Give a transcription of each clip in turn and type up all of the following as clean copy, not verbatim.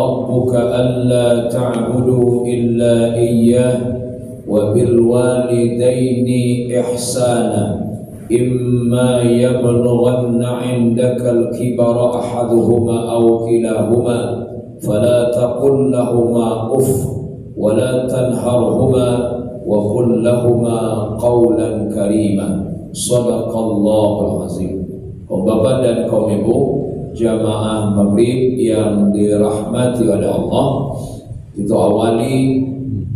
ربك ألا تعبدوا إلا إياه وبالوالدين إحسانا إما يبلغن عندك الكبر أحدهما أو كلاهما فلا تقل لهما أف ولا تنهرهما وقل لهما قولا كريما صدق الله العظيم. Kaum bapak dan kaum ibu jamaah maghrib yang dirahmati oleh Allah, kita awali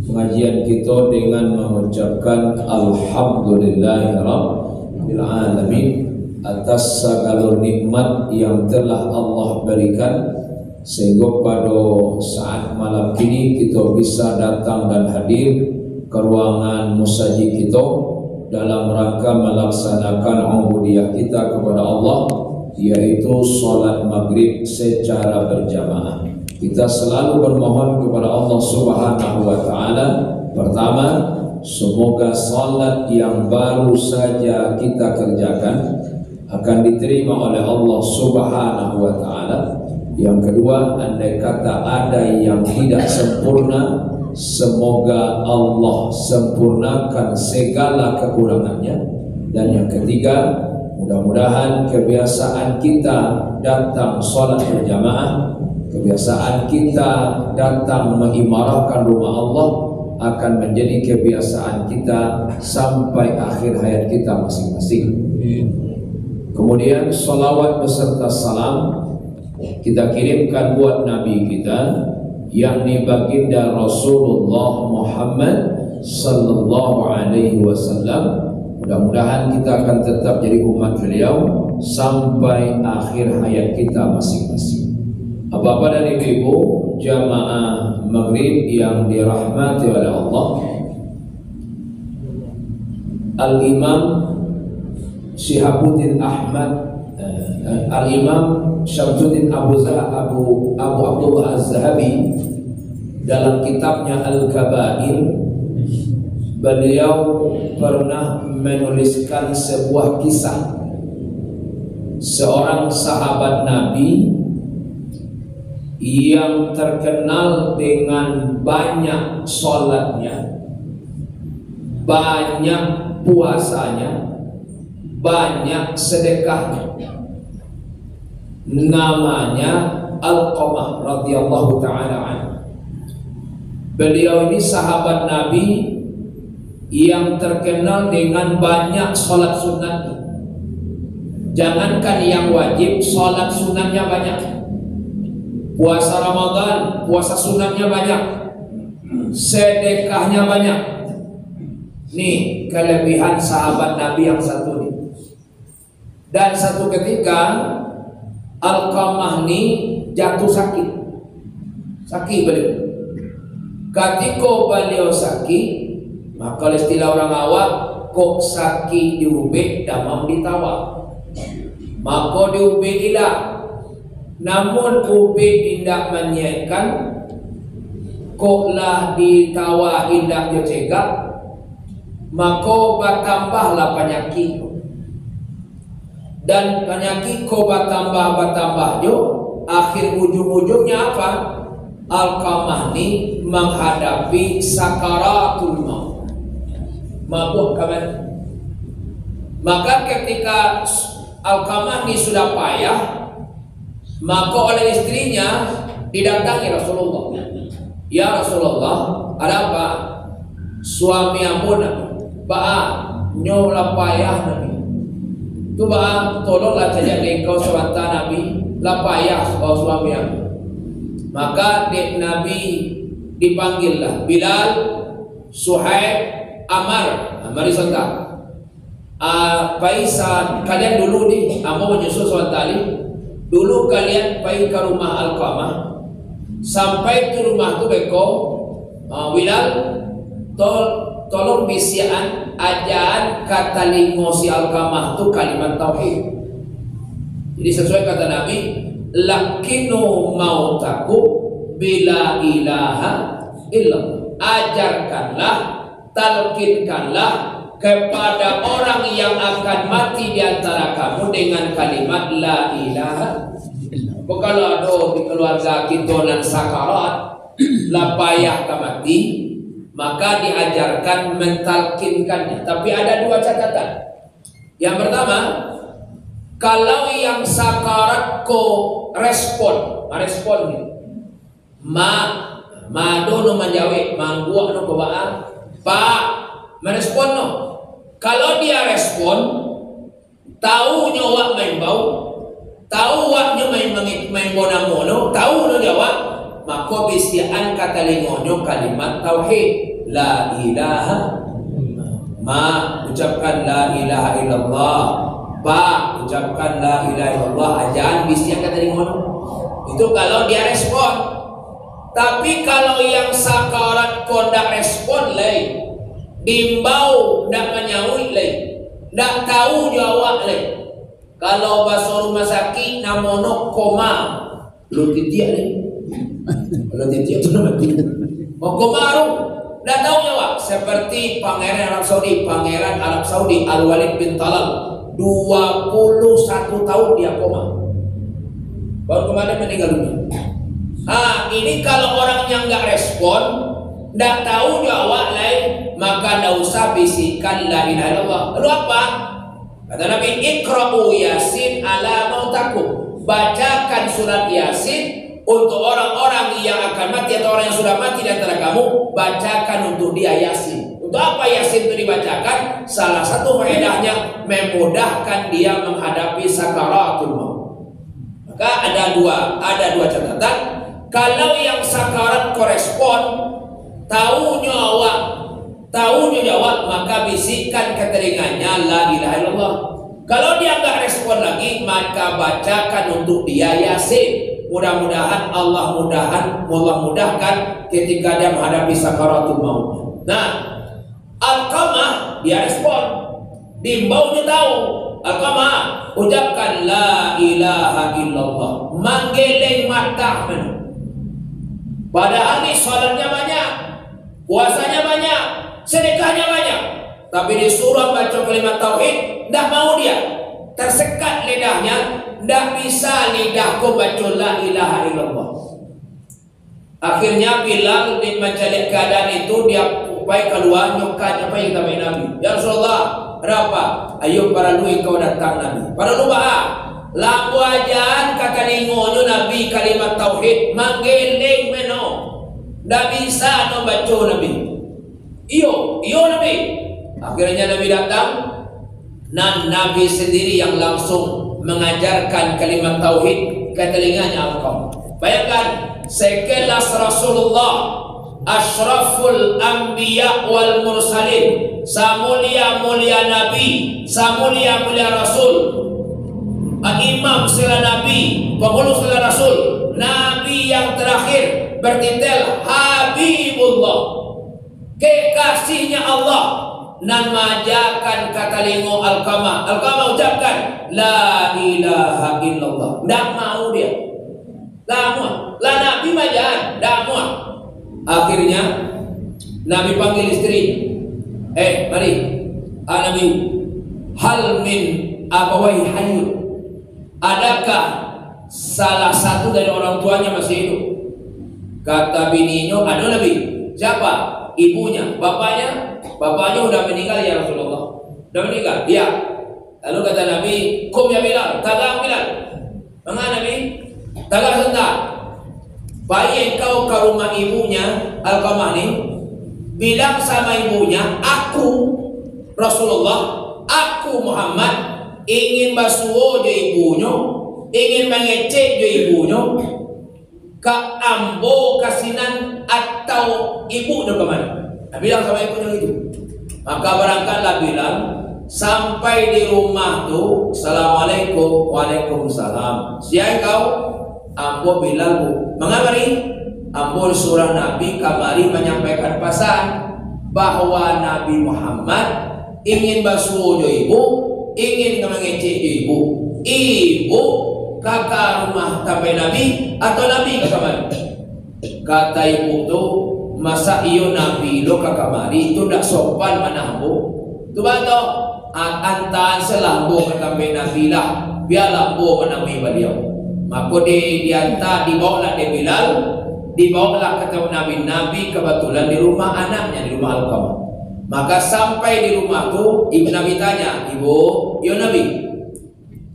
pengajian kita dengan mengucapkan alhamdulillahirabbil alamin atas segala nikmat yang telah Allah berikan sehingga pada saat malam ini kita bisa datang dan hadir ke ruangan musajid kita dalam rangka melaksanakan ubudiyah kita kepada Allah, yaitu sholat maghrib secara berjamaah. Kita selalu bermohon kepada Allah Subhanahu wa Ta'ala, pertama, semoga sholat yang baru saja kita kerjakan akan diterima oleh Allah Subhanahu wa Ta'ala. Yang kedua, andai kata ada yang tidak sempurna, semoga Allah sempurnakan segala kekurangannya. Dan yang ketiga, mudah-mudahan kebiasaan kita datang sholat berjamaah, kebiasaan kita datang mengimarahkan rumah Allah akan menjadi kebiasaan kita sampai akhir hayat kita masing-masing. Kemudian sholawat beserta salam kita kirimkan buat Nabi kita, yakni baginda Rasulullah Muhammad sallallahu alaihi wasallam. Mudah-mudahan kita akan tetap jadi umat beliau sampai akhir hayat kita masing-masing. Bapak dan ibu jamaah maghrib yang dirahmati oleh Allah, Al-Imam Syihabuddin Ahmad Al-Imam Syamsuddin Abu Abdullah Az-Zahabi dalam kitabnya Al-Kabair, beliau pernah menuliskan sebuah kisah seorang sahabat Nabi yang terkenal dengan banyak sholatnya, banyak puasanya, banyak sedekahnya. Namanya Alqamah radhiyallahu ta'ala anhu. Beliau ini sahabat Nabi yang terkenal dengan banyak sholat sunatnya. Jangankan yang wajib, sholat sunatnya banyak. Puasa Ramadan, puasa sunatnya banyak. Sedekahnya banyak. Nih kelebihan sahabat Nabi yang satu nih. Dan satu ketika Alqamah ini jatuh sakit beliau. Ketika beliau sakit, maka istilah orang awak, kok sakit diubek damam ditawa, maka diubek ilah. Namun ubek tidak menyiapkan, koklah ditawa indah jecegak, maka bertambahlah penyakit. Dan penyakit ko bertambah jo, akhir ujung-ujungnya apa? Alqamah ini menghadapi sakaratul maut, mabuk kawan. Maka ketika Alqamah ini sudah payah, maka oleh istrinya didatangi Rasulullah. Ya Rasulullah, ada apa? Suami ampun, ba'a nyola payah Nabi. Tu ba'a tolonglah saja engkau suata Nabi, la payah kau suami aku. Maka Nabi dipanggillah Bilal, Suhaib, Amar disangka. Paisan kalian dulu nih, mau menyusul suatu tali. Dulu kalian pergi ke rumah Alqamah. Sampai ke rumah tu beko, Bilal, tolong bisian ajaan kata lingo si Alqamah tu kalimat tauhid. Jadi sesuai kata Nabi, lakinu mautaku bila ilaha illallah. Ajarkanlah, talqinkanlah kepada orang yang akan mati di antara kamu dengan kalimat la ilaha illallah. Kalau ada di keluarga kita nan sakarat lapayah mati, maka diajarkan mentalkinkannya. Tapi ada dua catatan. Yang pertama, kalau yang sakarat ko respon nih, dono menjawab, mangguak no kebaan, pak merespon no. Kalau dia respon, tahu nyawa main bau, tahu waknya main bonamono, tahu no jawab, maka bisian kata lingonyo kalimat tauhid, la ilaha, ucapkan la ilaha illallah, pak ucapkan la ilaha illallah, ajaan bisian kata lingonyo. Itu kalau dia respon. Tapi kalau yang sakarat kondak respon lain, dimbau ndak menyawi lain, ndak tahu jawab lain. Kalau bahasa rumah sakit namono koma, lu titia nih, lu titia itu nama dia. Mau koma rum, ndak tahu jawab. Seperti Pangeran Arab Saudi Al-Walid bin Talal, 21 tahun dia koma, baru kemarin meninggal dunia. Ini kalau orang yang nggak respon, nggak tahu jawab lain, maka nggak usah bisikan la ilaha illallah. Lalu apa? Kata Nabi, iqra'u yasin ala mautakum. Bacakan surat Yasin untuk orang-orang yang akan mati atau orang yang sudah mati di antara kamu. Bacakan untuk dia Yasin. Untuk apa Yasin itu dibacakan? Salah satu faedahnya memudahkan dia menghadapi sakaratul maut. Maka ada dua catatan. Kalau yang sakarat korespon, tahunya jawab, maka bisikan ke telinganya la ilaha illallah. Kalau dia nggak respon lagi, maka bacakan untuk dia Yasin. Mudah-mudahan Allah mudahkan ketika dia menghadapi sakaratul maut. Nah, Alqamah dia respon, dimbaunya tahu. Alqamah ucapkan la ilaha illallah, manggeleng mata. Padahal nih sholatnya banyak, puasanya banyak, sedekahnya banyak, tapi disuruh baca kalimat tauhid, ndak mau dia, tersekat lidahnya, ndak bisa lidahku baca la ilaha illallah. Akhirnya Bilal di mencari keadaan itu, dia upaya keluar nyokanya apa yang kata Nabi, ya Rasulullah, berapa? Ayo para lu kau datang Nabi, para lu lampu ajan kata lingonyo Nabi kalimat tauhid manggeling meno, ndak bisa no baca Nabi. Iyo Nabi. Akhirnya Nabi datang, dan Nabi sendiri yang langsung mengajarkan kalimat tauhid ke telinganya Alqamah. Bayangkan, sekelas Rasulullah, asyraful anbiya wal mursalin, samulia-mulia Nabi, samulia-mulia Rasul, imam setelah Nabi, penghulu setelah Rasul, Nabi yang terakhir bertitel Habibullah, kekasihnya Allah, nan majakan kata lingo Alqamah ucapkan la ilaha illallah, ndak mau dia, lah Nabi majakan, ndak mau. Akhirnya Nabi panggil istrinya, mari Nabi, hal min abawai hayyun, adakah salah satu dari orang tuanya masih hidup? Kata bininya, ada Nabi. Siapa? Ibunya. Bapaknya udah meninggal ya Rasulullah. Udah meninggal? Iya. Lalu kata Nabi, kum ya Bilal, tagang Bilal. Mengapa Nabi? Tagang sebentar. Bayi engkau ke rumah ibunya Alqamah ini, bilang sama ibunya, aku Rasulullah, aku Muhammad ingin basuh jo ibunya, ingin mengecek jo ibunya, ke ambo kasinan atau ibunya kemana? Nah, bilang sama ibunya itu. Maka berangkatlah bilang sampai di rumah tuh, assalamualaikum, waalaikumsalam. Siapa kau? Ambo bilang bu, mengabari? Ambo surah Nabi kamari menyampaikan pesan bahwa Nabi Muhammad ingin basuh jo ibu, ingin mengecek jo ibu. Ibu kakak rumah sampai Nabi atau Nabi ke kamari? Kata ibu tuh, masa iyo Nabi lo ke kamari itu tidak sopan mana ambo? Tuh bantu antan selambo ke sampai Nabi lah, biar lambo menamai beliau. Maka diantar, dibawalah dia Bilal, dibawalah ketemu Nabi kebetulan di rumah anaknya, di rumah Alqamah. Maka sampai di rumah tu, ibu Nabi tanya, ibu, ya Nabi,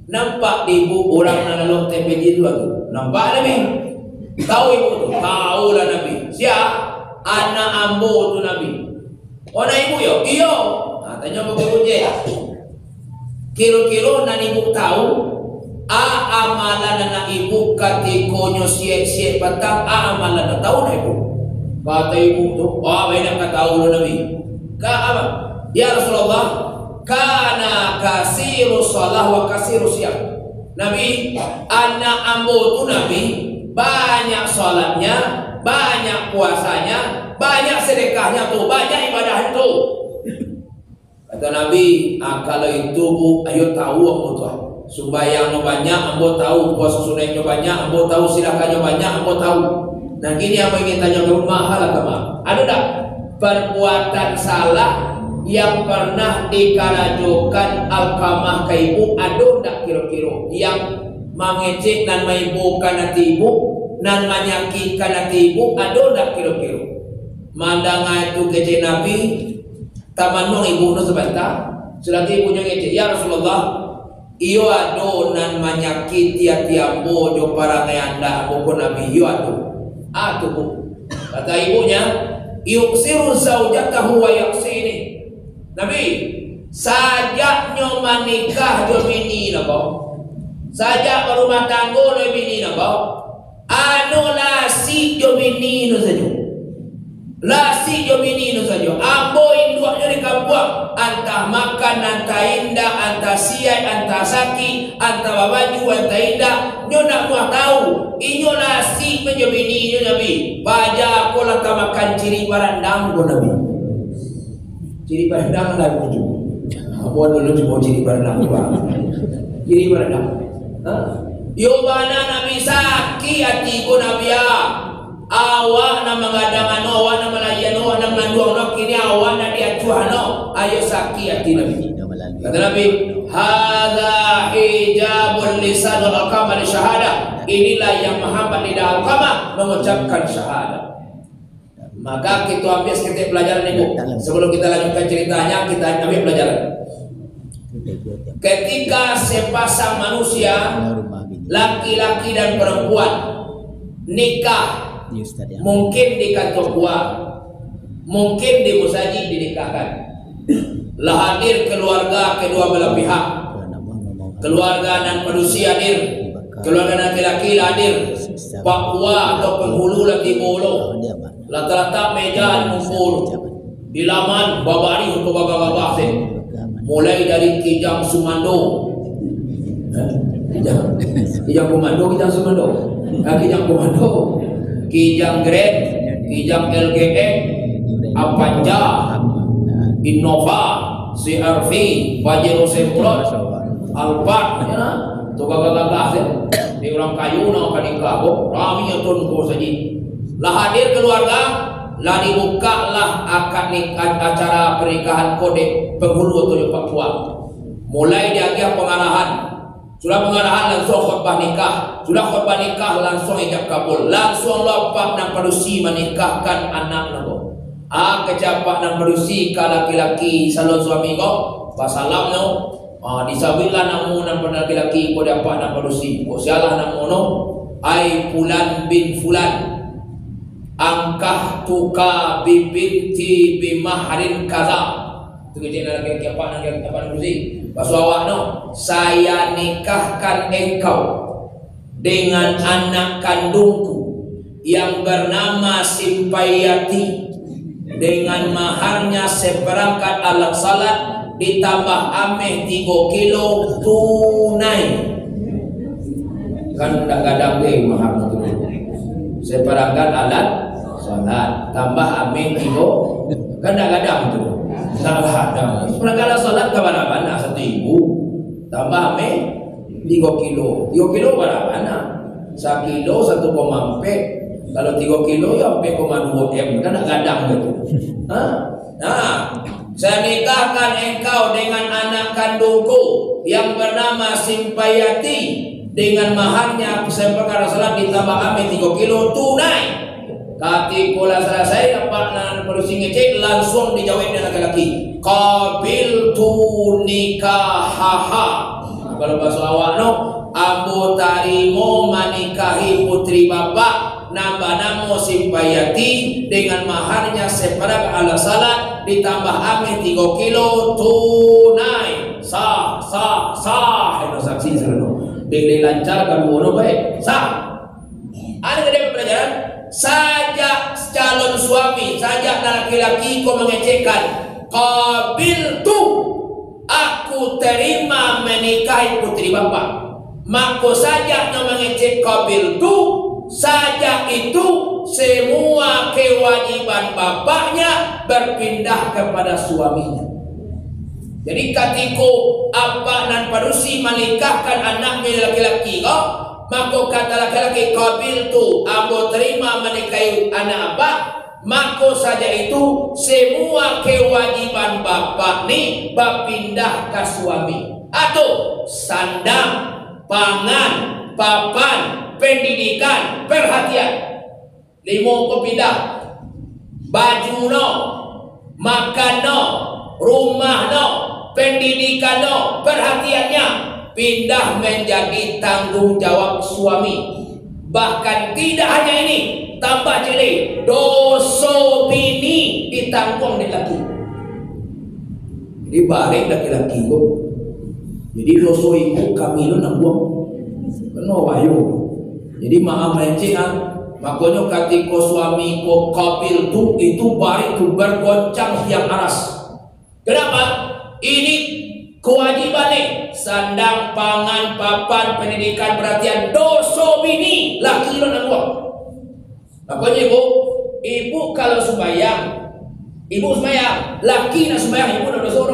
nampak di ibu orang lalu TPJ tu? Nampak Nabi? Tahu ibu tu? Tahu lah Nabi. Siap? Anak ambo tu Nabi. Oh nak ibu ya? Iya. Tanya begitu je. Kira-kira nak ibu tahu amalan anak ibu ketika siap-siap petang, amalan nak tahu nak ibu? Kata ibu tu, banyak tak tahu lah Nabi. Apa? Ya Rasulullah, kana kasiru salah wa kasiru siap. Nabi, anak ambo tu Nabi, banyak salatnya, banyak puasanya, banyak sedekahnya tu, banyak ibadah tu. Kata Nabi, kalau itu bu, ayo tahu ambo tu. Sembahyangnya banyak, ambo tahu. Puasa sunatnya banyak, ambo tahu. Sedekahnya banyak, ambo tahu. Nah gini apa ingin tanya kamu, mahal atau mahal? Ada tak perbuatan salah yang pernah dikarajokan Alqamah ke ibu? Ada tak kira-kira yang mengecek dan mengibukan hati ibu dan menyakitkan hati ibu? Ada tak kira-kira? Mandangan itu kecek Nabi, tak mandang ibu itu sebentar. Setelah ibunya ngecek, ya Rasulullah, iyo ada dan menyakiti hati ambo jo para anda ambo Nabi, iyo ada. Bu. Kata ibunya, yuksiru zaujatahu wa yaksini. Nabi, sajaknya menikah jo bini nabo, sajak berumah tangga jo bini nabo, anu lasi jo bini no saja, lasi jo bini no saja. Ambo induknya di kampung, antah makan, antah indah, antah siai, antah saki, antah babaju, antah indah. Nyo nak mau tahu, inyo lasi jo bini nyo Nabi. Baja kola makan ciri barandang go Nabi. Ciri barandang lah puju. Apa dulu cuma ciri barandang bang. Ciri barandang. Yo bana Nabi saki hati ko Nabi ya. Awak na mangadang ano, awak na malayan no, na manduang no, kini awak na diacuhan no. Ayo saki hati Nabi. Kata Nabi, hadza hijabul lisan wal Alqamah li syahadah. Inilah yang Muhammad lidah Alqamah mengucapkan syahadah. Maka kita ambil sedikit pelajaran ibu. Sebelum kita lanjutkan ceritanya, kita ambil pelajaran. Ketika sepasang manusia, laki-laki dan perempuan nikah, mungkin di kantor buah, mungkin di musajid dinikahkan. Lah hadir keluarga kedua belah pihak, keluarga dan manusia hadir, keluarga laki-laki hadir, pakwa atau penghulu lagi bolo, lata-lata meja ngumpul di laman babari untuk babak-babak mulai dari Kijang Sumando, Kijang Komando, Kijang Sumando, Kijang Komando, Kijang Grand, Kijang LGE, Apanja, Innova, CRV, Pajero Semprot, Alphard, ya, tu gagah-gagah di orang kayu nak kanikah, rami atun ko saja. Lah hadir keluarga, lah dibuka lah akad nikah, acara pernikahan kode penghulu atau Pak Puan. Mulai diagih pengarahan, sudah pengarahan langsung khutbah nikah, sudah khutbah nikah langsung ijab kabul, langsung lopak dan padusi menikahkan anak nabo. Kecapak dan berusi ke laki-laki salon suami kau pasalam no disabilah namu dan laki-laki kau dapat dan berusi kau sialah namu no ai Fulan bin Fulan angkah tuka bibinti bimahrin kaza. Itu kejadian laki-laki apa dan berusi pasawak no, saya nikahkan engkau dengan anak kandungku yang bernama Simpayati dengan maharnya seperangkat alat salat ditambah ameh 3 kilo tunai. Kan tak gadang deh mahar itu. Seperangkat alat salat tambah ameh 3, kan tak gadang itu. Tak gadang. Seperangkat alat salat ke mana-mana 1.000 tambah ameh 3 kilo. 3 kilo mana-mana. 1 kilo 1,4. Kalau 3 kilo ya 4,2 M, kan nak gadang gitu. Saya nikahkan engkau dengan anak kandungku yang bernama Simpayati dengan maharnya perkara salat ditambah ame 3 kilo tunai. Ketika selesai apa nan polisi ngecek langsung dijawab dengan laki-laki. Qabiltu nikahaha. Kalau bahasa awak no, ambo tarimo manikahi putri bapak nambah namo simpayati dengan maharnya separak ala salat ditambah ame 3 kilo tunai. Sah itu saksi serono. Dede lancar kan wono baik. Sah. Ada gede pelajaran saja calon suami saja laki-laki kau mengecekkan qabiltu aku terima menikahi putri bapak, maka saja yang mengecek qabiltu saja itu semua kewajiban bapaknya berpindah kepada suaminya. Jadi ketika apa nan parusi menikahkan anaknya laki-laki maka kata laki-laki qabiltu aku terima menikahi anak apa, maka saja itu semua kewajiban bapak ni berpindah ke suami. Atau sandang, pangan, papan, pendidikan, perhatian. 5 pindah. Baju no, makan no, rumah no, pendidikan no, perhatiannya pindah menjadi tanggung jawab suami. Bahkan tidak hanya ini, tambah jadi dosa bini ditanggung di laki. Jadi balik laki-laki kok. Jadi dosa ibu kami lu nanggung. Kena wayo. Jadi maaf recehan. Makanya ketika suami kok qabil itu baik tu bergoncang yang aras. Kenapa? Ini kewajiban nih, sandang, pangan, papan, pendidikan, perhatian, dosa bini laki lo nanggung. Makanya ibu kalau sembahyang, ibu sembahyang, laki nak sembahyang, ibu nak dosa.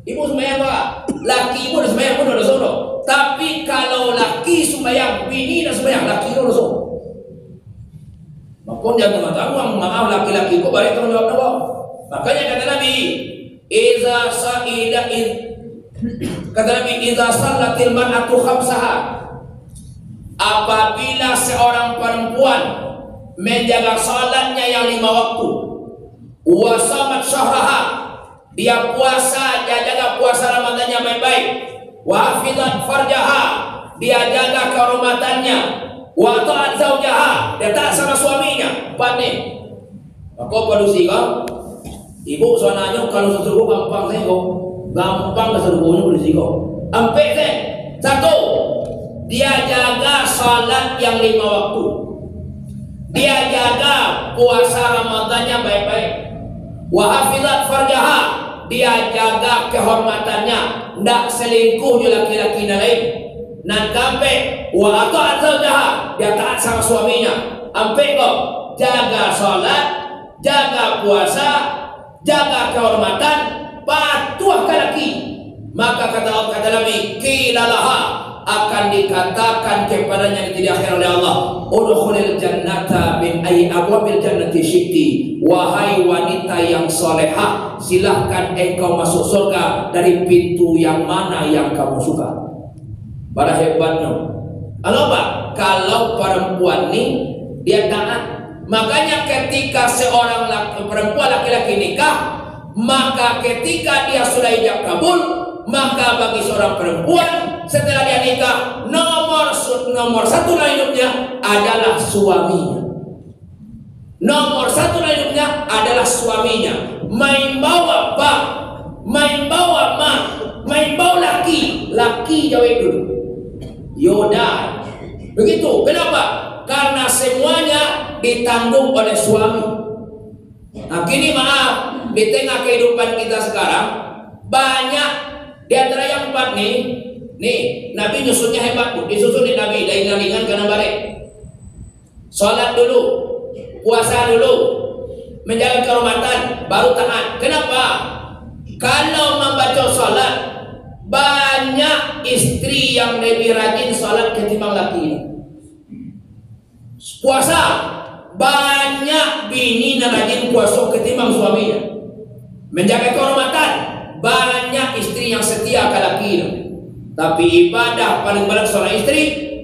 Ibu sembahyang pak, laki ibu nak sembahyang, ibu nak dosa. Tapi kalau laki sembahyang, bini nak sembahyang, laki lo dosa. Makanya jangan tahu maaf laki-laki kok balik tanggung jawab apa. Makanya kata Nabi, kata Nabi, iza sallatil mar'atu khamsaha, apabila seorang perempuan menjaga salatnya yang 5 waktu, wa shamat syahraha, dia puasa, dia jaga puasa Ramadannya baik-baik, wa hafizat farjaha, dia jaga kehormatannya, wa ta'at zaujaha, dia taat sama suaminya. 4 nih. Maka padusi kau ibu soalnya kalau sesuatu gampang saya kok, gampang keseluruhannya berisiko. Ampe saya 1, dia jaga salat yang 5 waktu, dia jaga puasa Ramadannya baik-baik, wa hafizat farjaha, dia jaga kehormatannya, ndak selingkuh di laki-laki lain. Nan kampe wa ta'at zaujaha, dia taat sama suaminya. Ampe kok jaga salat, jaga puasa, jaga kehormatan, patuh ke laki. Maka kata Nabi, qilalaha, akan dikatakan kepadanya di akhir oleh Allah, udkhulil jannata min ayyi abwabil jannati syi'ti, wahai wanita yang solehah, silahkan engkau masuk surga dari pintu yang mana yang kamu suka. Pada hebatnya apa? Kalau perempuan ini dia taat. Makanya ketika seorang perempuan laki-laki nikah, maka ketika dia sudah ijab kabul, maka bagi seorang perempuan setelah dia nikah, nomor 1 dalam hidupnya adalah suaminya. Nomor 1 dalam hidupnya adalah suaminya. Main bawa pak, main bawa mak, main bawa laki jawab dulu. Yoda. Begitu. Kenapa? Karena semuanya ditanggung oleh suami. Nah kini maaf, di tengah kehidupan kita sekarang banyak di antara yang 4 nih Nabi nyusunnya hebat tuh, disusun di Nabi dari ringan karena balik. Sholat dulu, puasa dulu, menjaga kehormatan, baru taat. Kenapa? Kalau membaca sholat, banyak istri yang lebih rajin sholat ketimbang laki. Puasa, banyak bini yang rajin puasa ketimbang suaminya. Menjaga kehormatan, banyak istri yang setia ke laki. Tapi ibadah paling berat seorang istri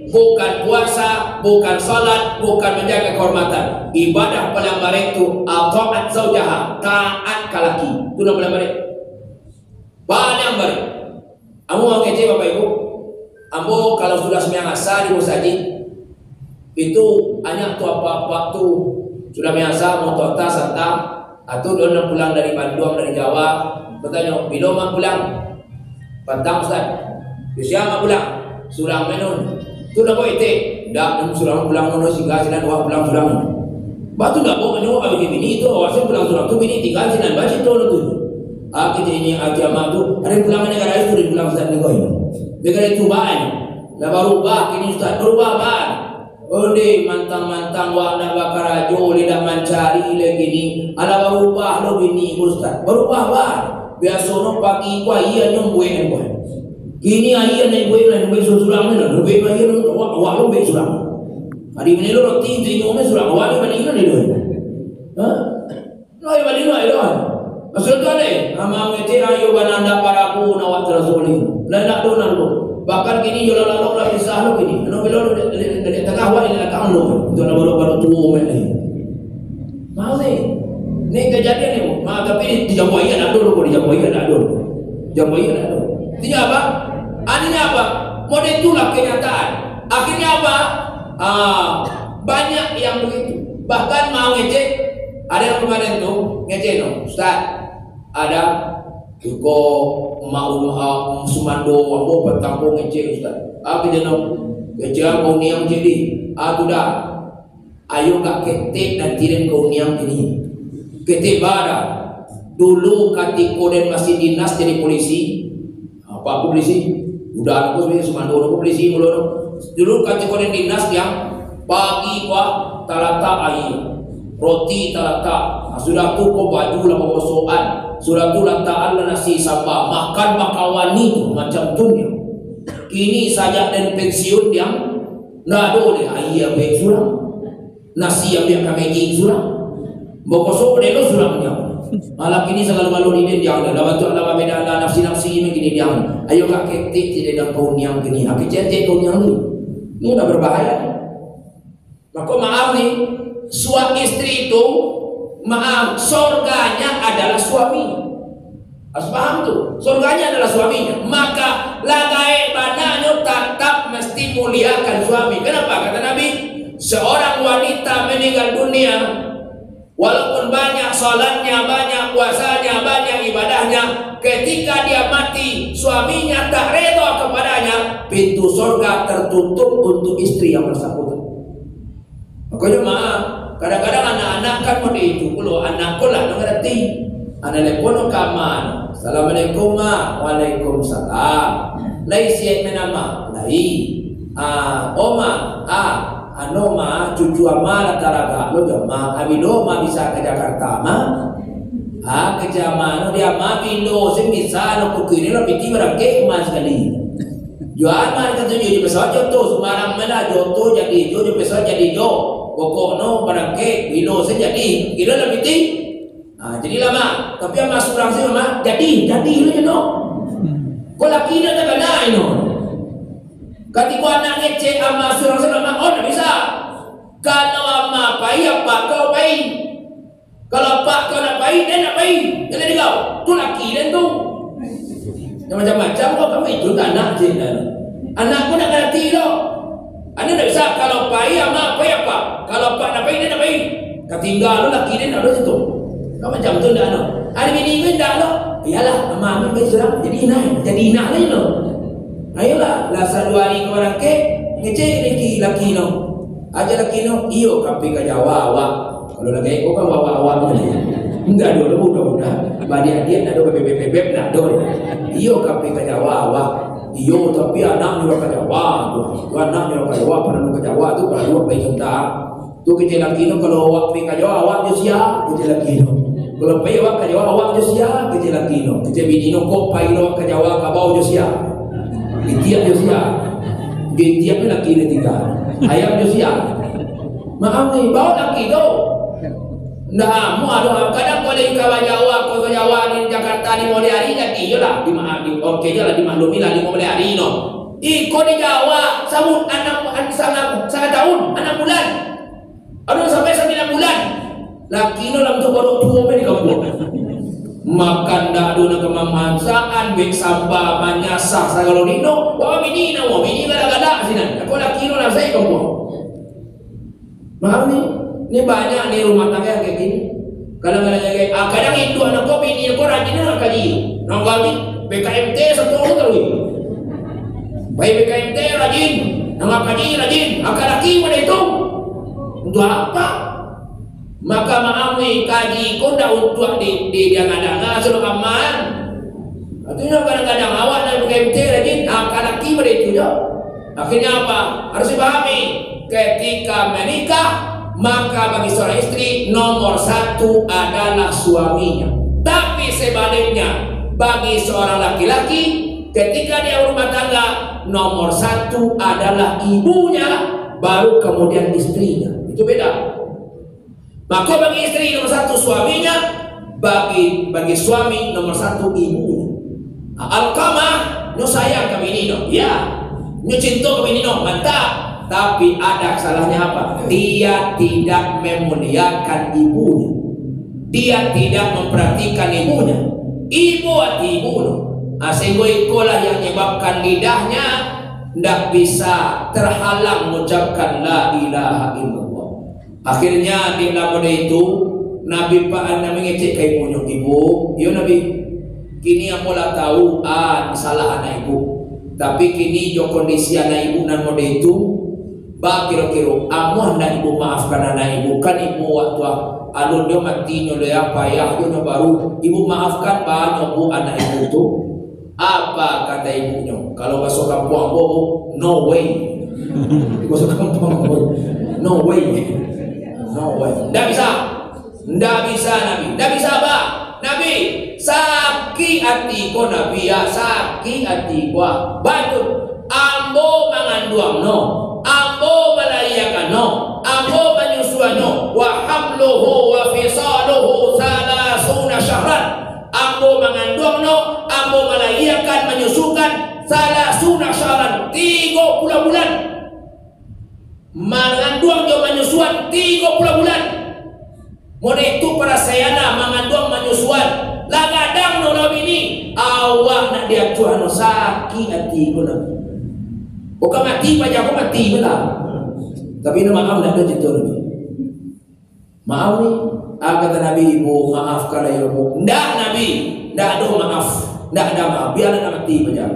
bukan puasa, bukan salat, bukan menjaga kehormatan. Ibadah paling baik itu taat zaujaha, taat kalaki. Itu paling baik. Paling baik. Kamu mau kece Bapak Ibu? Ambo kalau sudah sembahyang asar di masjid itu hanya tu apa-apa tu sudah biasa mau tota santa atau dia pulang dari Bandung dari Jawa bertanya bila mak pulang pantang Ustaz siapa pulang surang menun tu dah boleh teh dak surang pulang menun sehingga sinan dua pulang surang batu dak boleh nyu abis bini itu awasin pulang surang tu bini tinggal sinan baca tu kita ini agama tu ada pulang negara itu di pulang Ustaz negara itu bahan dah berubah kini Ustaz berubah bahan. Onde mantang-mantang wana bakarajo lidah mencari lagi ni ada berubah lo bini Ustaz berubah bah biasa no pagi kwa iya nyombuin kwa kini iya na buin surang na lo be iya no wa lo be surang hari ini lo roti itu nyome surang wa ni bani ni lo ha no ai bani lo asal tu ale ama ngete ayo bananda paraku na wa rasulin la nak donan lo bahkan kini jual lalu lah pisah lo kini, no belum dari tengah wali nak kau lo, itu nak baru tua ni. Mau ni kejadian ni, mau tapi di Jawa ini nak dulu, di Jawa ini nak dulu, Jawa ini nak dulu. Artinya apa? Artinya apa? Model itulah kenyataan. Akhirnya apa? Banyak yang begitu. Bahkan mau ngecek, ada yang kemarin tu ngecek no, Ustaz, ada Iko mau sumando ambo petangko ngecek Ustaz. Apa dia nak ngecek kau niang jadi. Aku dah. Ayo gak ketik dan tirin kau niang ini. Ketik bara. Dulu ketika dan masih dinas jadi polisi. Apa aku polisi? Udah aku sebagai sumando aku polisi mulu. Dulu ketika dan dinas yang pagi gua talata air. Roti talata. Sudah tu kau baju lah kosokan. Sudah tu lantaan nasi sambal makan makawani tu macam tu dia. Kini saja dan pensiun yang nggak boleh ayah baik surang nasi yang biar kami jing surang bokosok delo surangnya malah kini segala malu ini dia ada lawan tu lawan beda ada nafsi ini kini dia ayo kak ketik tidak ada kau yang kini aku janji kau yang ini udah berbahaya. Maka maaf nih suami istri itu maaf, surganya adalah suami. Harus paham tuh, surganya adalah suaminya. Maka lagai bananya tetap mesti muliakan suami. Kenapa? Kata Nabi, seorang wanita meninggal dunia, walaupun banyak salatnya, banyak puasanya, banyak ibadahnya, ketika dia mati, suaminya tak reda kepadanya, pintu surga tertutup untuk istri yang bersangkutan. Makanya maaf. Kadang-kadang anak-anak kan mau itu kalau anak lah ngerti anak telepon kaman assalamualaikum ma waalaikumsalam lai siap menama lai oma ma cucu ama lataraga lo ma abilo ma bisa ke Jakarta ma ke zaman dia ma bindo sing bisa lo kukini lo piti berake mas sekali jual ma kata jadi pesawat joto semarang mana joto jadi joto pesawat jadi jo pokok no barangke bilo saya jadi kira lebih tinggi. Jadi lama tapi yang masuk orang saya mah jadi lu no. Kau laki nak tak kena no. Ketika anak ngecek ama surang saya mah oh tak bisa. Kalau ama pai apa kau pai. Kalau pak kau nak pai dia nak pai. Jadi kau tu laki dan tu. Yang macam-macam kau kamu itu tak anak je. Anak pun nak ngerti lo. Anda tak bisa kalau pai ama pai apa. Kalau pak nak pai dia nak pai. Ketinggal lu laki dia nak ada situ. Kau macam tu dah no. Hari ini pun dah no. Iyalah ama amin baik surang jadi inah lah no. Ayolah lah satu hari kemarin ke ngecek laki no. Aja laki no iyo kapi ke Jawa awak. Kalau lagi kau kan bawa awak ni. Enggak dulu udah. Badi dia nak do bebek nak do. Iyo kapi ke Jawa awak. Iyo tapi anak juga ke Jawa tu. Anak juga ke Jawa pernah ke Jawa tu pernah dua baik kita. Tu kecil laki no kalau awak pergi ke Jawa awak je siap kecil laki no. Kalau pergi awak ke Jawa awak je siap kecil laki no. Kecil bini no kok pergi no ke Jawa ke bawah je siap. Gitiap je siap. Gitiap ni laki ni tinggal. Ayam je siap. Maaf ni bawa laki tu. Nah, mu ada kadang boleh kawan Jawa, kau Jawa di Jakarta di mulai hari jadi lah di oke lah di maklumi lah di mulai hari no. Iko di Jawa sabut sangat tahun 6 bulan. Aduh sampai 9 bulan. Laki no lam tu baru tua di kampung. Makan dah ada kemansaan, bek sampah manyasah sagalo dino. Wah bini gada-gada sini. Aku laki no lah saya kampung. Maaf ini banyak nih rumah tangga kayak gini. Kadang-kadang kayak kadang itu anak kau bini kau rajin nak kaji. Nak kaji BKMT satu orang tahu. Baik BKMT rajin, nak kaji rajin, akak laki pada itu. Untuk apa? Maka maaf nih kaji kau dah untuk di jangan-jangan suruh aman. Artinya kadang-kadang awak nak BKMT rajin, akak laki pada itu je. Akhirnya apa? Harus dipahami ketika menikah. Maka bagi seorang istri nomor 1 adalah suaminya. Tapi sebaliknya bagi seorang laki-laki ketika dia rumah tangga nomor 1 adalah ibunya, baru kemudian istrinya. Itu beda. Maka bagi istri nomor 1 suaminya, bagi suami nomor 1 ibunya. Alqamah no sayang kami ini no, ya, no cinta kami ini no, mantap. Tapi ada salahnya apa? Dia tidak memuliakan ibunya. Dia tidak memperhatikan ibunya. Ibu hati ibu. Sehingga itulah yang menyebabkan lidahnya tidak bisa terhalang mengucapkan la ilaha illallah. Akhirnya di dalam itu Nabi Pak mengecek ke ibunya, ibu, ya Nabi, kini aku lah tahu salah anak ibu. Tapi kini jo kondisi anak ibu dan mode itu. Ba kira-kira amu hendak ibu maafkan anak ibu, kan ibu waktu alun dia mati nyole apa ya dia baru ibu maafkan banyak bu anak ibu itu. Apa kata ibunya? Kalau masuk kampung bobo, no way. Masuk kampung bobo, no way. No way. Ndak bisa Nabi. Ndak bisa apa? Nabi sakit hati ko Nabi ya, sakit hati ko. Batu ambo manganduang no. Ambo malayakan no, ambo menyusuan no, wa hamluhu wa fisaluhu salasuna syahran. Ambo mengandung no, ambo malayakan menyusukan salasuna syahran, 30 bulan. Mengandung dia menyusuan 30 bulan. Mode itu para sayana mengandung menyusuan. Lagadang no nabi ini, awak nak dia tuan no sakit hati ko nabi. Bukan mati aja, aku mati betul. Tapi ini maaf tidak ada cerita Nabi. Maaf nih, kata Nabi ibu maafkan ibu. Tidak Nabi, tidak ada maaf, tidak ada maaf. Biar anak mati aja.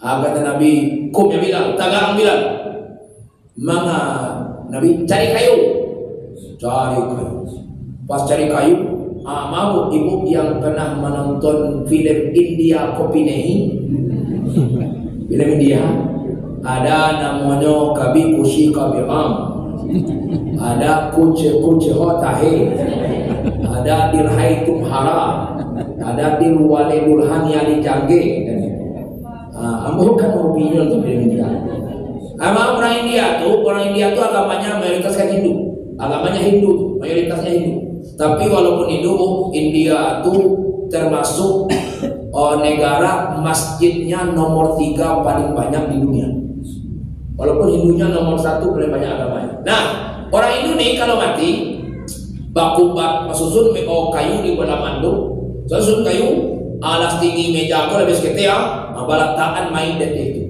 Kata Nabi, kum yang bilang, tagang bilang, mana Nabi cari kayu. Pas cari kayu, mau ibu yang pernah menonton film India Kopinehi, film India. Ada namanya Kabi Kushi Kabiram, ada Kuce Hotahe, ada Dirhai Tumhara, ada Dirwale Dulhani Ali Jangge. Ambo kan opinion untuk India. Orang India tuh agamanya mayoritas kan Hindu, mayoritasnya Hindu. Tapi walaupun Hindu, India tuh termasuk negara masjidnya nomor 3 paling banyak di dunia. Walaupun Hindunya nomor 1 paling banyak agamanya. Nah, orang Hindu nih kalau mati, baku susun kayu di dalam mandu, susun kayu, alas tinggi meja aku lebih seketia, balaktaan main itu.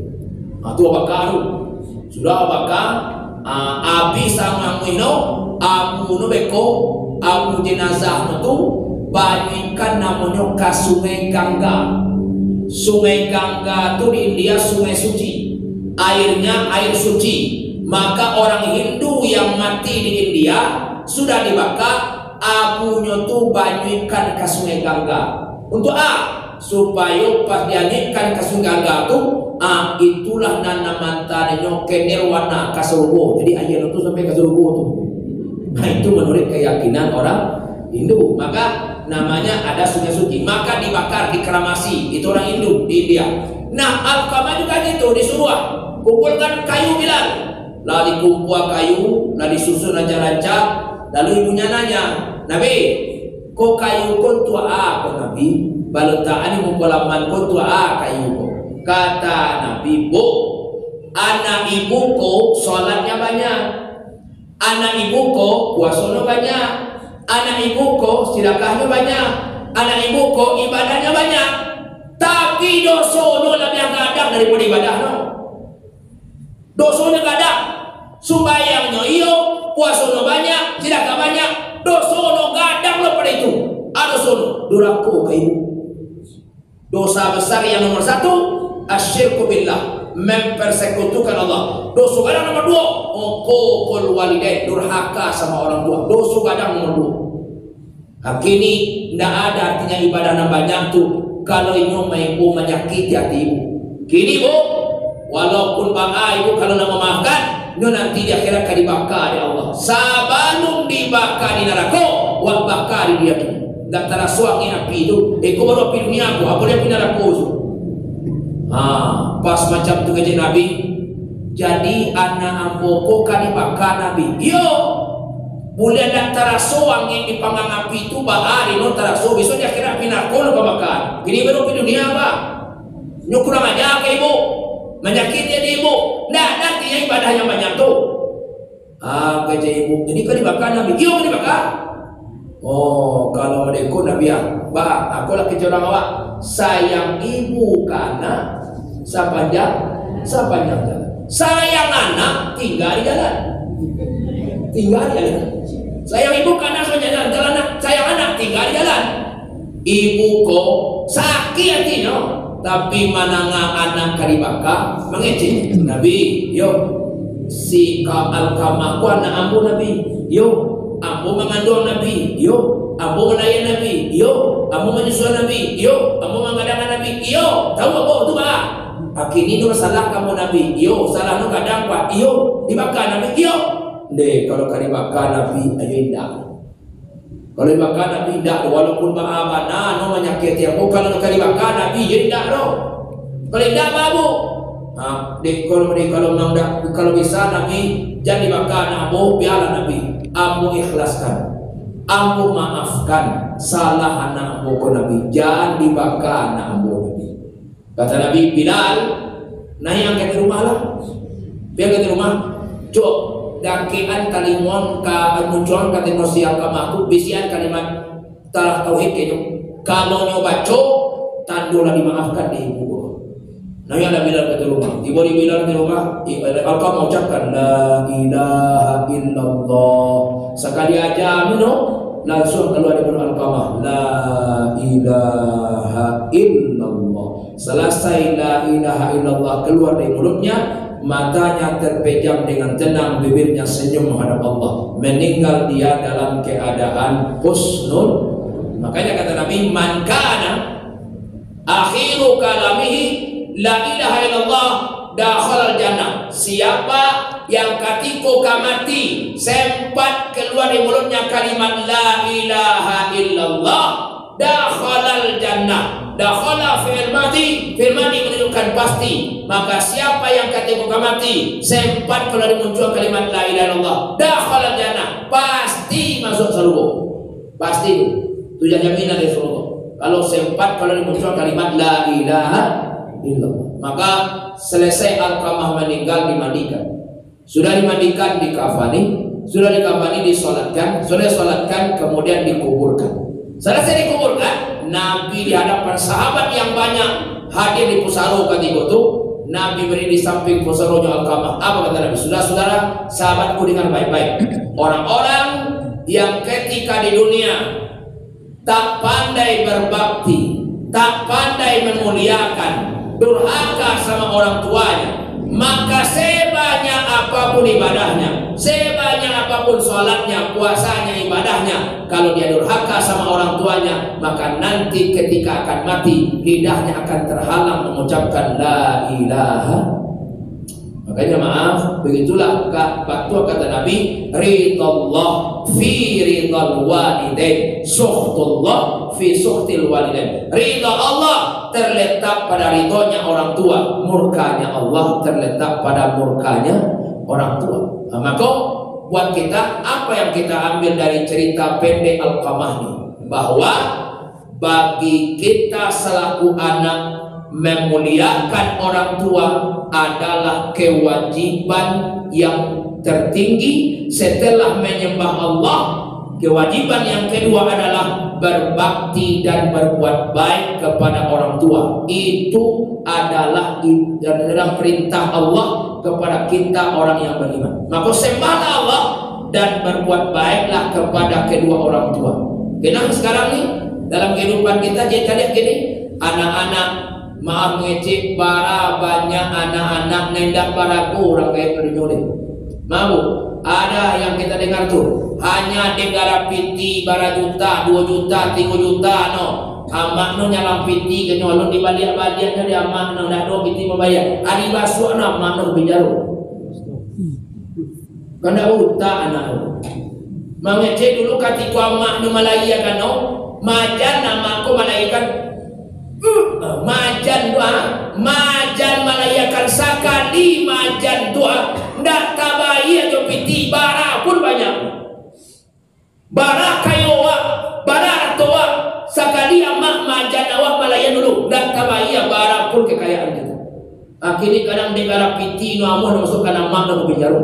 Itu bakaru. Sudah bakar, abis sama mino, abu no beko, abu jenazah no tu, bandingkan namanya ke Sungai Gangga. Sungai Gangga itu di India sungai suci. Airnya air suci. Maka orang Hindu yang mati di India sudah dibakar, abunya tuh banyukan ke Sungai Gangga. Untuk supaya pas dianyitkan ke Sungai Gangga tuh, itulah nana mantannya ke nirwana kasurbo. Jadi air itu sampai ke surga tuh. Nah itu menurut keyakinan orang Hindu. Maka namanya ada sungai suci. Maka dibakar, dikramasi. Itu orang Hindu di India. Nah Alqamah juga gitu, disuruh kumpulkan kayu bilang, lah dikumpul kayu, lah disusun raja-raja, Lalu ibunya nanya, Nabi, kok kayu kon tua apa Nabi? Balutani mempolaman kon tua kayu ko. Kata Nabi, bu, anak ibuku sholatnya banyak, anak ibuku puasanya banyak, anak ibuku sedekahnya banyak, anak ibuku ibadahnya banyak. Tapi dosono lebih kadang daripada ibadah no. Dosonya kadang, sumbayangnya iyo, puasanya banyak, sedekah banyak, dosono kadang daripada itu. Ada sono duraku ke ibu. Dosa besar yang nomor 1, asyirku billah, mempersekutukan Allah. Dosa kadang nomor 2, uququl walidain, durhaka sama orang tua. Dosa kadang nomor 2. Kini tidak ada artinya ibadah yang banyak tuh kalau ibu menyakiti hati ibu. Kini bu, walaupun bangga ibu kalau nak memaafkan, nanti di akhirat akan dibakar di Allah. Sebelum dibakar di neraka, wak bakar di dia tu. Dan tara suami api itu, kau baru api dunia aku, apa dia punya neraka tu? Pas macam tu kerja Nabi. Jadi anak amboku kan dibakar Nabi. Yo, boleh nak tara suang yang dipanggang api itu bahari no tara so besok dia kira api neraka lo bakar. Kini baru api dunia apa? Nyukur aja ke ibu. Menyakiti dia ibu, nah nanti yang ibadahnya banyak tuh. Kerja ibu, jadi kan dibakar Nabi, iya kan dibakar. Oh, kalau mereka Nabi ya, bah, aku lah kerja orang awak. Sayang ibu karena sepanjang jalan. Sayang anak tinggal di jalan. Sayang ibu karena sepanjang jalan. Sayang anak tinggal di jalan. Ibu kok sakit hatinya. Tapi mananga anak karibaka mengecek Nabi, yo si Alkamah ku anak ambu Nabi, yo ambu mengandung Nabi, yo ambu menayan Nabi, yo ambu menyusul Nabi, yo ambu mengadakan Nabi, yo tahu apa tu bah? Akhirnya itu salah kamu Nabi, yo salah nu kadang pak, yo dibakar Nabi, yo deh kalau karibaka Nabi ayo indah. Kalau dibakar Nabi tidak, walaupun ma'amana no menyakiti aku. Kalau dibakar Nabi jadi tidak no. Kalau tidak babu. Kalau bisa Nabi jangan dibakar Nabi, biarlah Nabi. Ambo ikhlaskan, ambo maafkan salah anak ambo Nabi. Jangan dibakar anak ambo Nabi. Kata Nabi Bilal, nah yang ke rumah lah. Biar ke rumah, cok. Dakian kalimon ka munculan kata manusia kamaku bisian kalimat tarah tauhid kejo. Kalau nyoba cok tandolah dimaafkan di ibu. Nah yang ada Bilal ke rumah, ibu di Bilal ke rumah, Alka mengucapkan la ilaha illallah. Sekali aja no langsung keluar dari mulut Alkamah la ilaha illallah. Selesai la ilaha illallah keluar dari mulutnya, matanya terpejam dengan tenang, bibirnya senyum menghadap Allah. Meninggal dia dalam keadaan husnul. Makanya kata Nabi, man kana akhiru kalamihi la ilaha illallah dakhalal jannah. Siapa yang ketika mati sempat keluar dari mulutnya kalimat la ilaha illallah, dakhalal jannah. Dakhala fi'il mati menunjukkan pasti. Maka siapa yang ketika mati sempat kalau dimuncul kalimat la ilaha illallah, dakhala jannah, pasti masuk surga. Pasti itu jaminan dari surga. Kalau sempat kalau dimuncul kalimat la ilaha illallah. Maka selesai Alkamah meninggal dimandikan. Sudah dimandikan dikafani, sudah dikafani disolatkan, sudah disolatkan kemudian dikuburkan. Selesai dikuburkan, Nabi di hadapan sahabat yang banyak hadir di pusaro ketika itu. Nabi beri di samping pusaronya Alkamah. Apa kata Nabi? Saudara-saudara, sahabatku dengar baik-baik. Orang-orang yang ketika di dunia tak pandai berbakti, tak pandai memuliakan, durhaka sama orang tuanya, maka sebanyak apapun ibadahnya, sebanyak apapun sholatnya, puasanya, ibadahnya, kalau dia durhaka sama orang tuanya, maka nanti ketika akan mati lidahnya akan terhalang mengucapkan la ilaha. Makanya maaf, begitulah kata Nabi, ridallah fi ridal walidain, sukhtullah fi sukhtil walidain. Ridha Allah terletak pada ridhonya orang tua, murkanya Allah terletak pada murkanya orang tua. Maka buat kita apa yang kita ambil dari cerita pendek Alqamah ini, bahwa bagi kita selaku anak memuliakan orang tua adalah kewajiban yang tertinggi setelah menyembah Allah. Kewajiban yang kedua adalah berbakti dan berbuat baik kepada orang tua. Itu adalah perintah Allah kepada kita orang yang beriman. Maka sembahlah Allah dan berbuat baiklah kepada kedua orang tua. Kenapa sekarang nih dalam kehidupan kita kita lihat gini, anak-anak maaf ngecek bara banyak anak-anak nendak baraku orang kayak bernyulit. Mau ada yang kita dengar tuh hanya negara piti bara juta, 2 juta, 3 juta no. Amak no nyalam piti ke nyolong di baliak-baliaknya di amak no nak do piti membayar. Adi basuh no amak no bijaru. Karena uta anak no. Mengecek dulu katiku amak no malaya kan no. Majan nama aku malaikan. Majan doa, majan malayakan sakali majan doa. Ndak tabai aja piti bara pun banyak. Bara kayowa, bara toa sakali amak majan awak malayan dulu. Ndak tabai bara pun kekayaan kita. Akhirnya kadang negara piti no amuh masukkan amak no bijaru.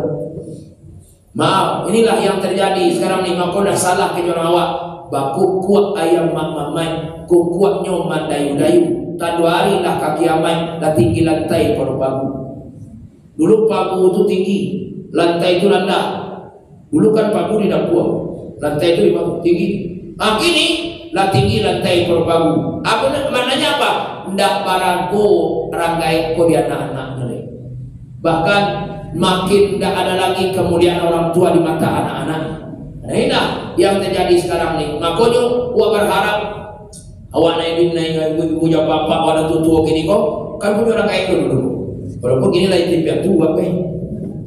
Maaf, inilah yang terjadi sekarang ni. Maka dah salah ke orang awak. Baku kuat ayam mak mamai, kuat nyoman dayu-dayu. Tak 2 hari dah kaki amai, dah tinggi lantai pada pagu. Dulu pagu itu tinggi, lantai itu rendah. Dulu kan pagu di dapur, lantai itu tinggi. Kini lah tinggi lantai pada pagu. Apa maknanya apa? Ndak barago ranggai ko di anak-anak ni. Bahkan makin ndak ada lagi kemuliaan orang tua di mata anak-anak. Nah inilah yang terjadi sekarang ni. Makanya gua berharap awak naik ibu punya bapak pada tutua gini kok kan punya orang kayak itu dulu. Walaupun gini lah itu pihak tua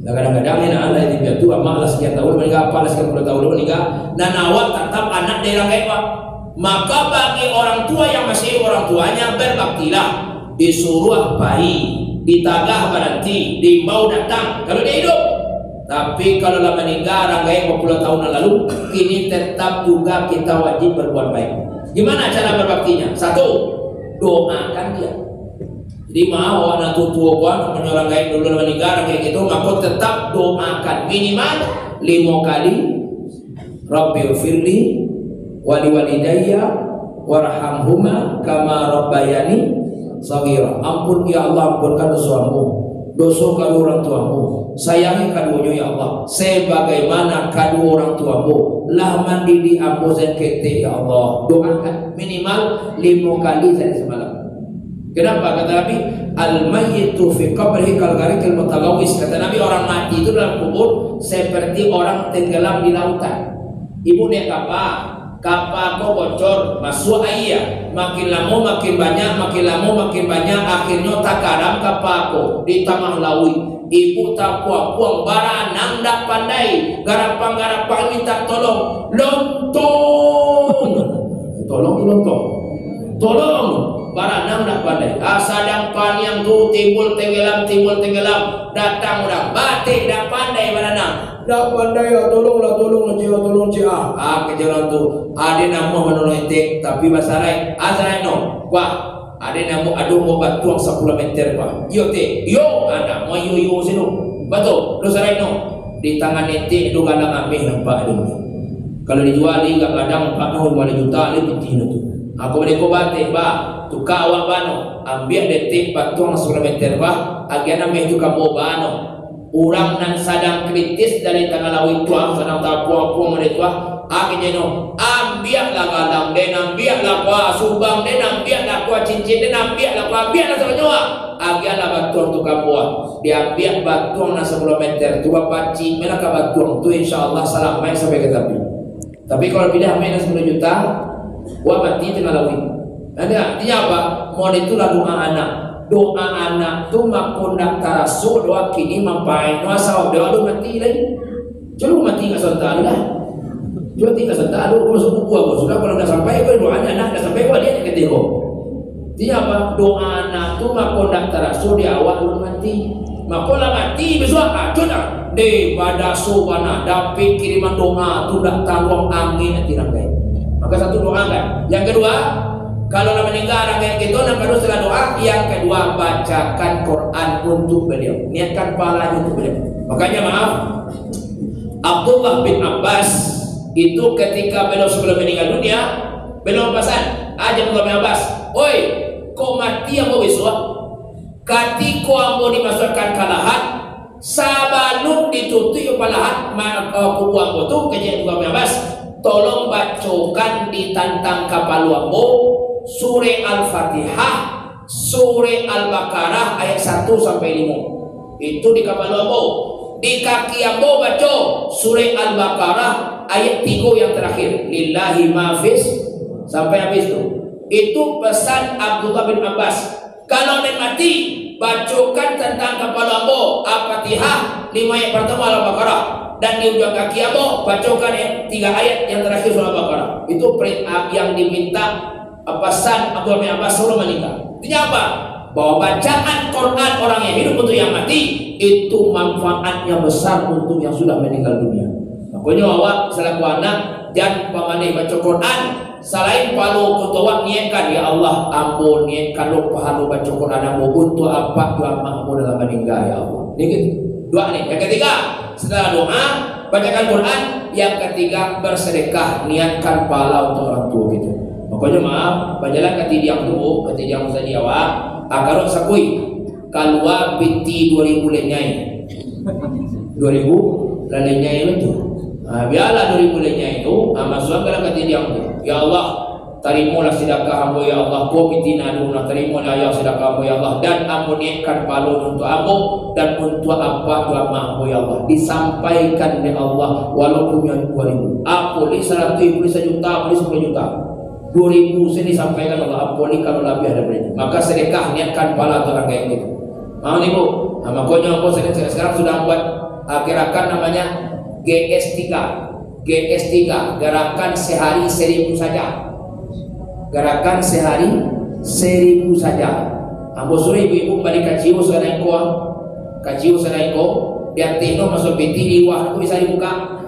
kadang-kadang ini ada itu pihak tua malah sekian tahun menikah apa sekian puluh tahun menikah dan awak tetap anak daerah kayak pak. Maka bagi orang tua yang masih orang tuanya berbaktilah, disuruh bayi, ditagah berhenti, diimbau datang kalau dia hidup. Tapi kalau lah meninggal ranggai 40 tahun lalu, kini tetap juga kita wajib berbuat baik. Gimana cara berbaktinya? 1, doakan dia. Jadi mau anak tua kan orang kayak dulu meninggal kayak gitu, maka tetap doakan minimal 5 kali. Rabbighfirli wa liwalidayya warhamhuma kama rabbayani shaghira. Ampun ya Allah, ampunkan dosamu, dosa kedua orang tuamu, sayangi keduanya ya Allah sebagaimana kedua orang tuamu, lah mandiri aku zakete ya Allah. Doakan minimal 5 kali saya semalam. Kenapa? Kata Nabi, al-mayyitu fi qabrihi kal gharikil mutaghawwis. Kata Nabi, orang mati itu dalam kubur seperti orang tenggelam di lautan. Ibu naik kapal kok bocor, masuk air, makin lama makin banyak, makin lama makin banyak, akhirnya takaram kapal kok di tengah laut. Ibu tak puang baranang dak pandai, garapang minta tolong, lontong, tolong, baranang dak pandai. Sadang pan yang tu timbul tenggelam, datang orang batik dak pandai baranang. Dak pandai ya, tolong cia. Kejalan tu ada nama menolong ente tapi basarai asarai no. Wah, ada nama aduh mau batuang 10 meter pak. Yo ada mau yo sino. Batu, lu sarai no. Di tangan ente do gadang ameh nampak aduh. Kalau dijual enggak kadang 4 juta lebih tinggi tu. Aku boleh ko batik ba, tukar awak bano, ambil detik batuang 10 meter pak, agian ameh tu kamu bano. Orang yang sedang kritis dari tengah laut tuang sedang tapuang mereka tuang akhirnya no ambiaklah gadang dan ambiaklah kuah subang dan ambiaklah kuah cincin dan ambiaklah semuanya agianlah batuang tu kabuah diambil batuang 10 meter tua paci mereka batuang tu insyaallah salam main sampai ke tepi. Tapi kalau pindah main 10 juta wah mati tengah laut. Ada artinya apa? Mau itulah doa anak tu makun dak tarasu doa kini mampai no asal doa do mati lagi. Cuma mati ka sonta dah. Cuma tinggal sonta do masuk buku aku sudah kalau dah sampai ke doanya anak dah sampai ke dia ketika. Dia apa? Doa anak tu makun dak tarasu di awal lu mati. Makola mati besok sudah de pada subhana dapat kiriman doa tu dak tanggung angin tidak baik. Maka satu doa kan. Yang kedua, kalau nak meninggal orang kayak gitu, nak kedua setelah doa, yang kedua bacakan Quran untuk beliau, niatkan pahala untuk beliau. Makanya maaf, Abdullah bin Abbas itu ketika beliau sebelum meninggal dunia, beliau pesan aja Abdullah bin Abbas, oi, kau mati yang mau besok, katiko ambo dimasukkan ke lahat, sabalum ditutup ke lahat, kubu ambo tu kejadian Abdullah bin Abbas, tolong bacakan di tantang kapal ambo Surah Al-Fatihah, Surah Al-Baqarah ayat 1 sampai 5. Itu di kapal ambo. Di kaki ambo baca Surah Al-Baqarah ayat 3 yang terakhir. Lillahi ma'fis sampai habis itu. Itu pesan Abdullah bin Abbas. Kalau dia mati, bacakan tentang kapal ambo Al-Fatihah 5 ayat pertama Al-Baqarah. Dan di ujung kaki ambo bacakan 3 ayat yang terakhir Surah Al-Baqarah. Itu yang diminta pesan Abdullah bin Abbas sebelum meninggal. Artinya apa? Bahwa bacaan Quran orang yang hidup untuk yang mati itu manfaatnya besar untuk yang sudah meninggal dunia. Makanya awak selaku anak dan pamanai baca Quran selain palu kutawak niatkan ya Allah ampun niatkan lo pahala baca Quran ambo untuk apa doa makmu dalam meninggal ya Allah. Ini gitu. Doa nih. Yang ketiga setelah doa bacakan Quran. Yang ketiga bersedekah niatkan pahala untuk orang tua gitu. Makanya maaf, banyalah ketidiang tubuh, ketidiang saja awak, akarut sakui, kalua piti 2000 lenyai, 2000 lenyai itu, biarlah 2000 lenyai itu, masuk kalau ketidiang tu, ya Allah, terimalah sedekah hamba ya Allah, kau piti naduna, terimalah ya sedekah hamba ya Allah, dan ampunikan palu untuk ambo dan untuk apa doa hamba ya Allah, disampaikan oleh Allah, walaupun yang 2000, boleh 100, boleh 1 juta, boleh 10 juta. 2000 sini disampaikan Allah ampuni kalau lebih ada beri. Maka sedekah niatkan pahala orang kayak gitu. Mau nih Bu? Makanya aku sekarang sudah buat gerakan namanya GS3. GS3 gerakan sehari 1000 saja. Gerakan sehari 1000 saja. Ambo sore ibu-ibu balik kaciu sekarang kaciu sekarang biar tino masuk PT di bawah aku bisa dibuka.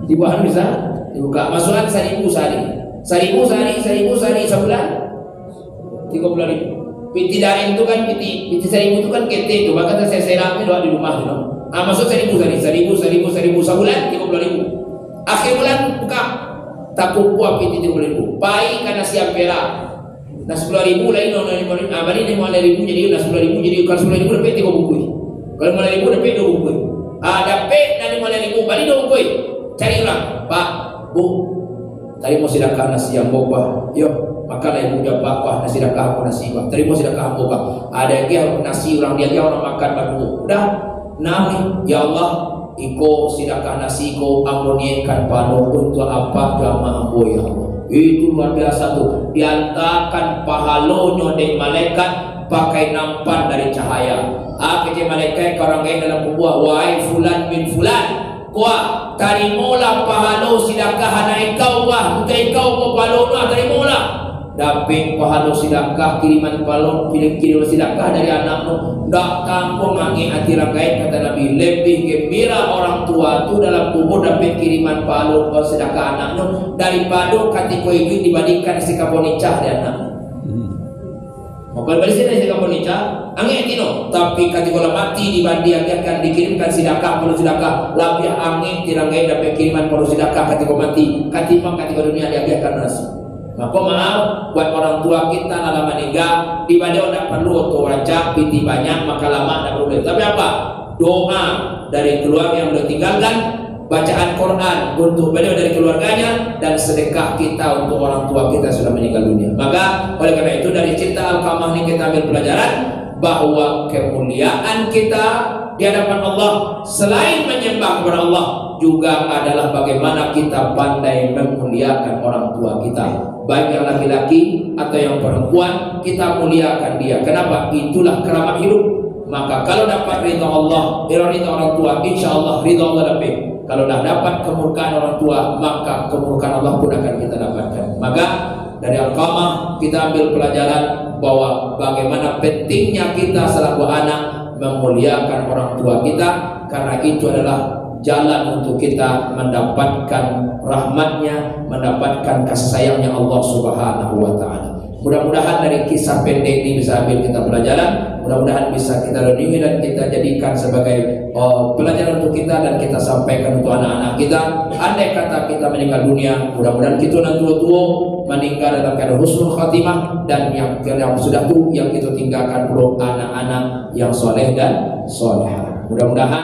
Di bawah bisa dibuka. Masukan 1000 sehari. 1000 sehari sebulan 30.000. Piti daring itu kan piti 1000 itu kan kete itu bahkan saya serapnya doa di rumah gitu. Masuk 1000 sehari 1000 sebulan 30.000. Akhir bulan buka tak kuat piti 30.000. Pai karena siap pera. Nah 10.000 lain balik 5.000 jadi udah 10.000 jadi kalau 10.000 dapat 3 buku. Kalau 5.000 dapat 2 buku. Dapat dari 5.000 balik 2 buku. Cari orang, Pak, Bu. Tadi mau sedekah nasi yang boba, yuk makan ibu udah pak nasi sedekah aku nasi pak. Tadi mau sedekah boba, ada lagi nasi orang dia orang makan baru. Udah, nami ya Allah, iko sedekah nasi iko ampunikan panu untuk apa jamaah ambo ya Allah. Itu luar biasa tuh. Diantarkan pahalonyo dari malaikat pakai nampan dari cahaya. Kecil malaikat orang lain dalam kubur, wahai fulan bin fulan. Kuah tarimola pahalo sedekah anak engkau kuah bukan engkau kuah pahalo tarimola dapat pahalo sedekah kiriman pahalo kirim sedekah dari anakmu dak kampung angin hati rakyat kata Nabi lebih gembira orang tua tu dalam kubur dapat kiriman pahalo sedekah anakmu daripada ketika itu dibandingkan sikaponicah dan anakmu. Maka balik sini sedekah ponicah angin tino tapi ketika mati dibandingkan dikirimkan sedekah perlu sedekah lebih angin tirangai dapat kiriman perlu sedekah ketika mati ketimbang ketika dunia diajarkan nasi. Maka maaf buat orang tua kita dalam meninggal dibanding tidak perlu untuk raja piti banyak maka lama tidak perlu. Tapi apa? Doa dari keluarga yang beliau tinggalkan, bacaan Quran untuk beliau dari keluarganya dan sedekah kita untuk orang tua kita sudah meninggal dunia. Maka oleh karena itu dari cerita Al-Qamah ini kita ambil pelajaran bahwa kemuliaan kita di hadapan Allah selain menyembah kepada Allah juga adalah bagaimana kita pandai memuliakan orang tua kita, baik yang laki-laki atau yang perempuan, kita muliakan dia. Kenapa? Itulah keramat hidup. Maka kalau dapat ridha Allah, ridha orang tua, insya Allah ridha Allah dapat. Kalau dah dapat kemurkaan orang tua, maka kemurkaan Allah pun akan kita dapatkan. Maka dari Al-Qamah kita ambil pelajaran bahwa bagaimana pentingnya kita selaku anak memuliakan orang tua kita karena itu adalah jalan untuk kita mendapatkan rahmatnya, mendapatkan kasih sayangnya Allah Subhanahu wa Ta'ala. Mudah-mudahan dari kisah pendek ini bisa ambil kita pelajaran, mudah-mudahan bisa kita renungi dan kita jadikan sebagai pelajaran untuk kita dan kita sampaikan untuk anak-anak kita. Andai kata kita meninggal dunia, mudah-mudahan kita nanti tua meninggal dalam keadaan husnul khatimah, dan yang sudah tuh yang kita tinggalkan perlu anak-anak yang soleh dan solehah. Mudah-mudahan